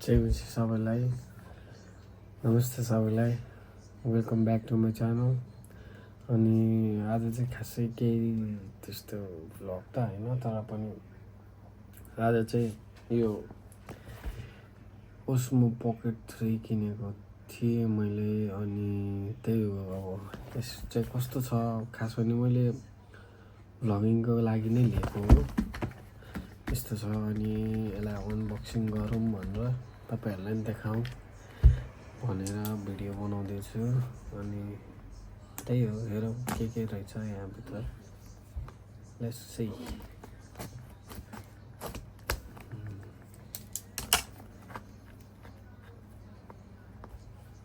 जयमसी सबैलाई नमस्ते सबैलाई welcome back to my channel. अनि आज चाहिँ खासै केही त्यस्तो भ्लग त होइन, तर पनि आज चाहिँ यो ओस्मो पकेट 3 किनेको थिएँ मैले। अनि त्यही हो, अब यस चाहिँ कस्तो छ खास पनि मैले भ्लगिङको लागि नै लिएको हो। यस्तो छ अनि यसलाई अनबक्सिङ गरौँ भनेर तपाईहरुलाई पनि देखाउँ भनेर भिडियो बनाउँदैछु। अनि त्यही हो, हेरौँ के रहेछ यहाँ भित्र। Let's see.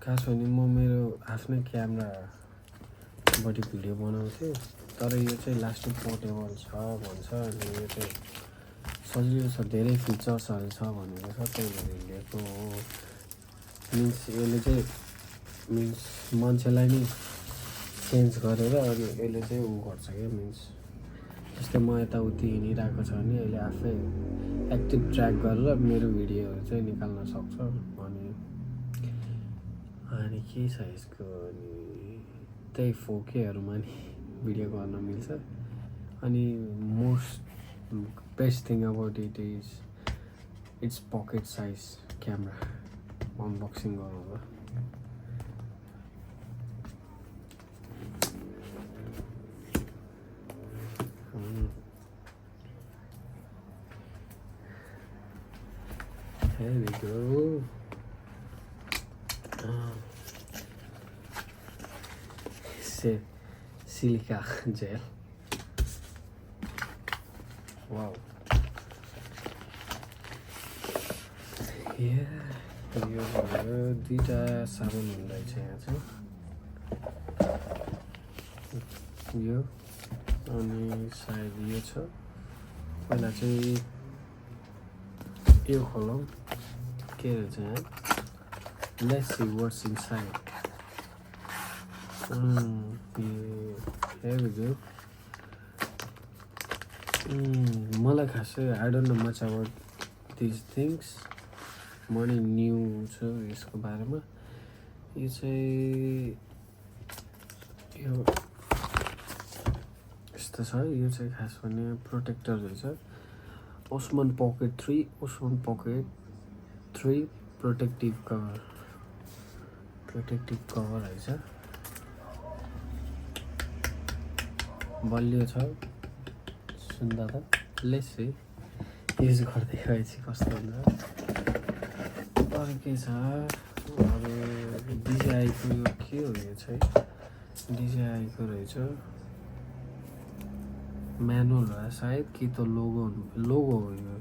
खास भने म मेरो आफ्नै क्यामेराबाट भिडियो बनाउँथेँ, तर यो चाहिँ लास्टमा पोर्टेबल छ भन्छ। अनि यो चाहिँ सजिलो छ, धेरै फिचर्सहरू छ भनेको छ, त्यही भएर लिएको हो। यसले चाहिँ मान्छेलाई नै चेन्ज गरेर अनि यसले चाहिँ ऊ गर्छ क्या, जस्तै म यताउति हिँडिरहेको छ भने यसले आफै एक्टिभ ट्र्याक गरेर मेरो भिडियोहरू चाहिँ निकाल्न सक्छ। अनि के छ यसको, अनि त्यही 4Kहरूमा नि भिडियो गर्न मिल्छ। अनि most best thing about it is it's pocket size camera. Unboxing गरौँ ल। Here we go. Silica gel. Wow. यो दुईटा साबुन हुँदैछ यहाँ चाहिँ, यो अनि सायद यो छ। पहिला चाहिँ यो खोलौँ के रहेछ यहाँ। Let's see what's inside. Here we go. मलाई खासै I don't know much about this things. म नि न्यू छु यसको बारेमा। यो चाहिँ यो यस्तो छ। यो चाहिँ खास भने प्रोटेक्टर रहेछ। ओस्मो पकेट 3 प्रोटेक्टिभ कभर रहेछ। बलियो छ, सुन्दा त लेट्स युज गर्दै गएपछि कस्तो हुन्छ। अरू के छ, अरू डिजिआईको यो के हो, यो चाहिँ डिजिआईको रहेछ। म्यानुअल हो सायद, कि त लोगो हो यो।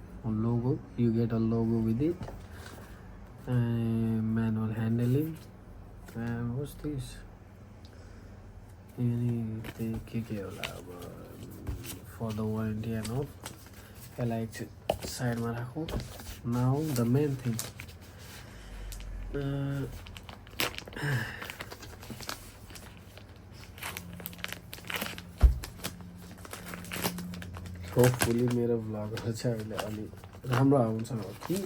Logo, you get a logo with it. Manual handling and what's this. त्यही के होला अब, for the warranty and all. यसलाई एकछिन साइडमा राखौँ। Now the main thing. Hopefully मेरो भ्लगहरू चाहिँ अहिले अलिक राम्रो आउँछ कि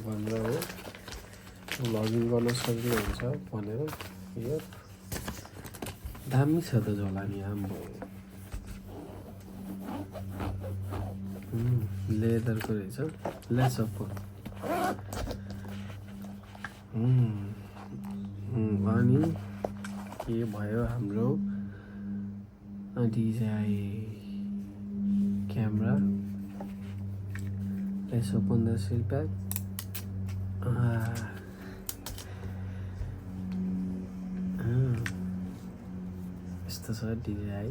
भनेर हो, भ्लगिङ गर्न सजिलो हुन्छ भनेर। यो दामी छ त झोला नि हाम्रो। लेदरको रहेछ। Let's up. अनि के भयो हाम्रो DJI camera. Let's open the seal pack. यस्तो छ डिजिआई।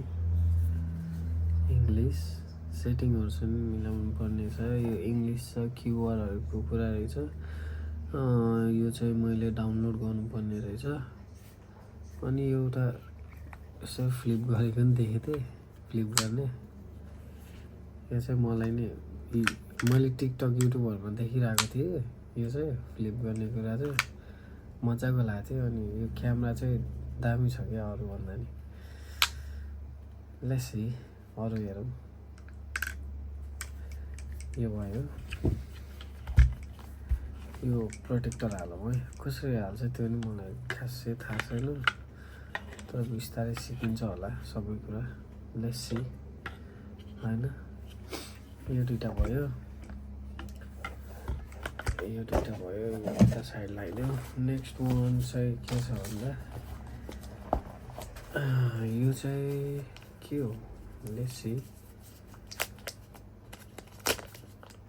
इङ्ग्लिस सेटिङहरू चाहिँ मिलाउनु पर्ने छ। यो इङ्ग्लिस छ, क्युआरहरूको कुरा रहेछ। यो चाहिँ मैले डाउनलोड गर्नुपर्ने रहेछ। अनि एउटा यसो फ्लिप गरेको पनि देखेको थिएँ, फ्लिप गर्ने। यो चाहिँ मलाई नै मैले टिकटक युट्युबहरूमा देखिरहेको थिएँ। यो चाहिँ फ्लिप गर्ने कुरा चाहिँ मजाको लागेको थियो। अनि यो क्यामेरा चाहिँ दामी छ क्या अरूभन्दा नि। लेट्स सी अरू हेरौँ। यो भयो। यो प्रोटेक्टर हालौँ है। कसरी हाल्छ त्यो नि मलाई खासै थाहा छैन, तर बिस्तारै सिकिन्छ होला सबै कुरा। लेट्स सी हैन। यो दुईटा भयो, यो एउटा साइड लगाइदियो। नेक्स्ट वान चाहिँ के छ भन्दा यो चाहिँ के हो, let's see.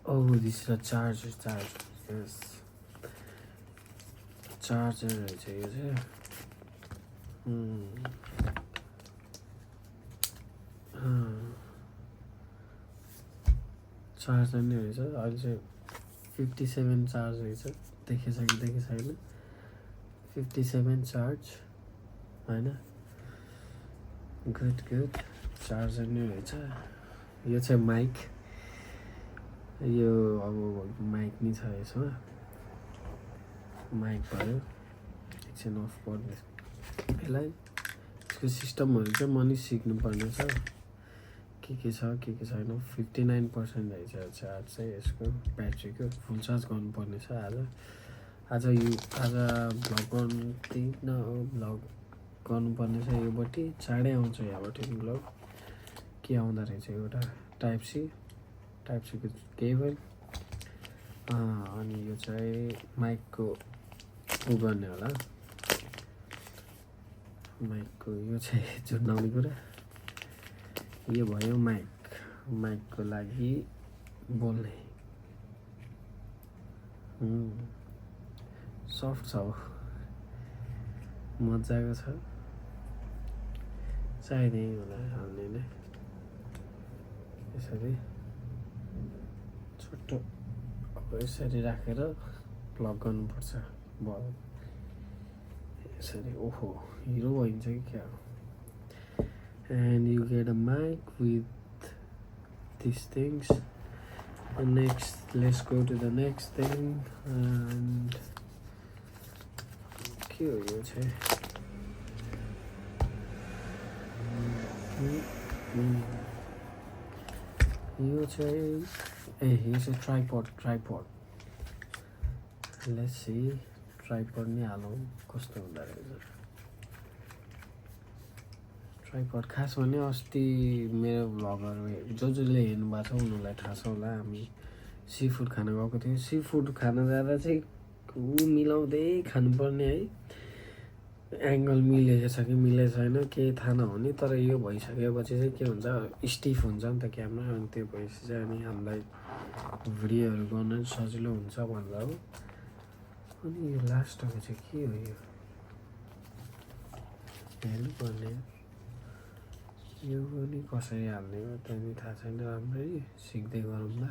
Oh, this is a charger. Yes, charger रहेछ यो चाहिँ। चार्जर नै रहेछ। अहिले चाहिँ 57 चार्ज रहेछ। देखेछ कि छैन 57 चार्ज हैन। गुड चार्जर नै रहेछ। यो चाहिँ माइक, यो अब माइक नि छ यसमा। माइक भयो, एकछिन अफ गर्दै यसलाई। यसको सिस्टमहरू चाहिँ म नि सिक्नुपर्ने छ, के छ के छैन। 59% रहेछ चार्ज चाहिँ यसको ब्याट्रीको। फुल चार्ज गर्नुपर्ने छ आज भ्लग गर्नुपर्ने छ योपट्टि। चाँडै आउँछ यहाँबाट भ्लग। के आउँदो रहेछ एउटा टाइप सी को केबल, अनि यो चाहिँ माइकको उ गर्ने होला। माइकको यो चाहिँ झुन्डाउने कुरा। यो भयो माइकको लागि बोल्ने। सफ्ट छ, मजाको छ। चाहिँदै होला हाल्ने नै यसरी छोटो अब यसरी राखेर प्लग गर्नुपर्छ बल्ब यसरी। ओहो, हिरो भइन्छ कि क्या हो। And you get a mic with these things. And next, let's go to the next thing. And के हो यो चाहिँ? यो चाहिँ ट्राइपॉड। लेट्स सी, ट्राइपॉड नि हालौँ कस्तो हुँदो रहेछ। ट्राइपॉड खास भने अस्ति मेरो भ्लगहरू जसले हेर्नु भएको छ उनीहरूलाई थाहा छ होला। हामी सी फुड खान गएको थियौँ। सी फुड खान जाँदा चाहिँ मिलाउँदै खानुपर्ने है। एङ्गल मिलेको छ कि मिलेको छैन केही थाहा नहुने। तर यो भइसकेपछि चाहिँ के हुन्छ, स्टिफ हुन्छ नि त क्यामेरा। अनि त्यो भएपछि चाहिँ अनि हामीलाई भिडियोहरू गर्न सजिलो हुन्छ भन्दा हो। अनि यो लास्टको चाहिँ के हो, यो हेर्नुपर्ने। यो पनि कसरी हाल्ने हो त्यहाँदेखि थाहा छैन राम्ररी, सिक्दै गरौँला।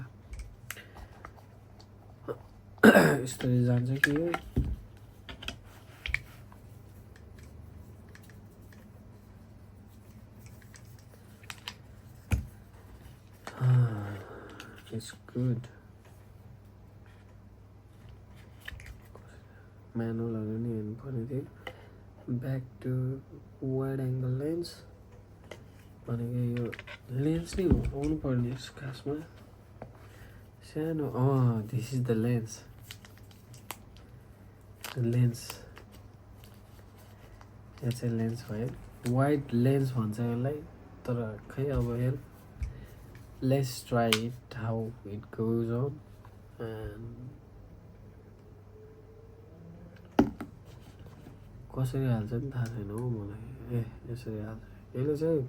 यस्तरी जान्छ कि यो। It's good. म्यानुअलहरू नि हेर्नु पर्ने थियो। Back to wide angle lens भनेको यो लेन्स नै आउनु पर्ने खासमा सानो। This is the lens. यो चाहिँ लेन्स भयो। वाइड लेन्स भन्छ यसलाई, तर खै अब हेर। Let's try it how it goes on. And कसरी हाल्छ नि थाहा छैन हौ मलाई। यसरी हाल्छ। यसले चाहिँ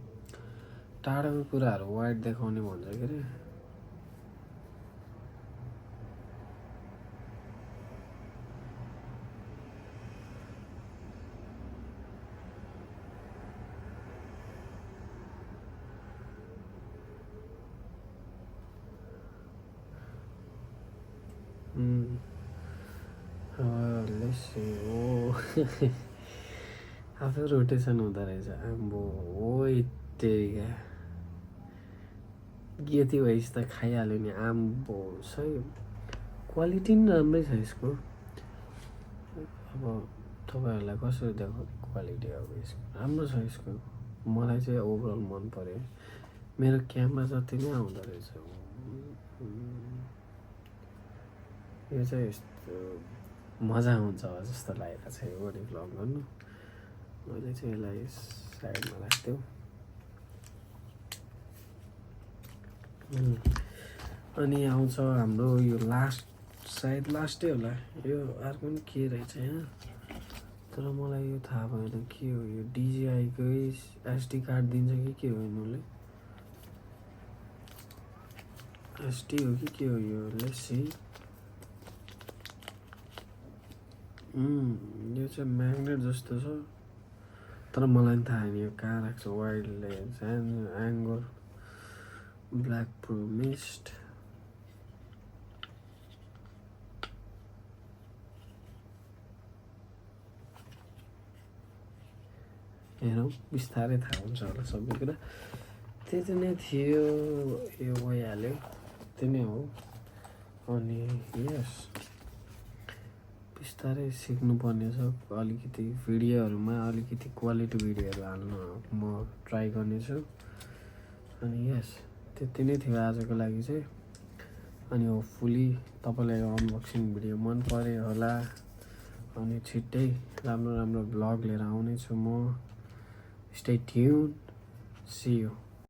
टाढाको कुराहरू वाइड देखाउने भन्छ के अरे। आफै रोटेसन हुँदो रहेछ। आम्बो हो तेरिका, यति भएपछि त खाइहाल्यो नि। आम्बो सही क्वालिटी पनि राम्रै छ यसको। अब तपाईँहरूलाई कसरी देखाउने क्वालिटी अब यसको राम्रो छ यसको। मलाई चाहिँ ओभरअल मन पर्यो। मेरो क्यामेरा जति नै आउँदो रहेछ। यो चाहिँ मजा हुन्छ जस्तो लागेको छ यो बडी भ्लग गर्नु। मैले चाहिँ यसलाई साइडमा राख्थ्यो। अनि आउँछ हाम्रो यो लास्ट सायद लास्टै होला यो। अर्को पनि के रहेछ यहाँ, तर मलाई यो थाहा भएन के हो यो। डिजिआईकै एसडी कार्ड दिन्छ कि के हो यिनीहरूले, एसडी हो कि के हो यो। लेट्स यो चाहिँ म्याग्नेट जस्तो छ, तर मलाई थाहा छैन यो कहाँ राख्छ। Wild lens and anger black pro mist. हेरौँ बिस्तारै थाहा हुन्छ होला सबै कुरा। त्यति नै थियो, यो भइहाल्यो, त्यति नै हो। अनि यस बिस्तारै सिक्नुपर्ने छ अलिकति। भिडियोहरूमा अलिकति क्वालिटी भिडियोहरू हाल्न म ट्राई गर्नेछु। अनि यस त्यति नै थियो आजको लागि चाहिँ। अनि होपफुली तपाईँलाई यो अनबक्सिङ भिडियो मन पर्यो होला। अनि छिट्टै राम्रो राम्रो भ्लग लिएर आउनेछु म। Stay tune, see you.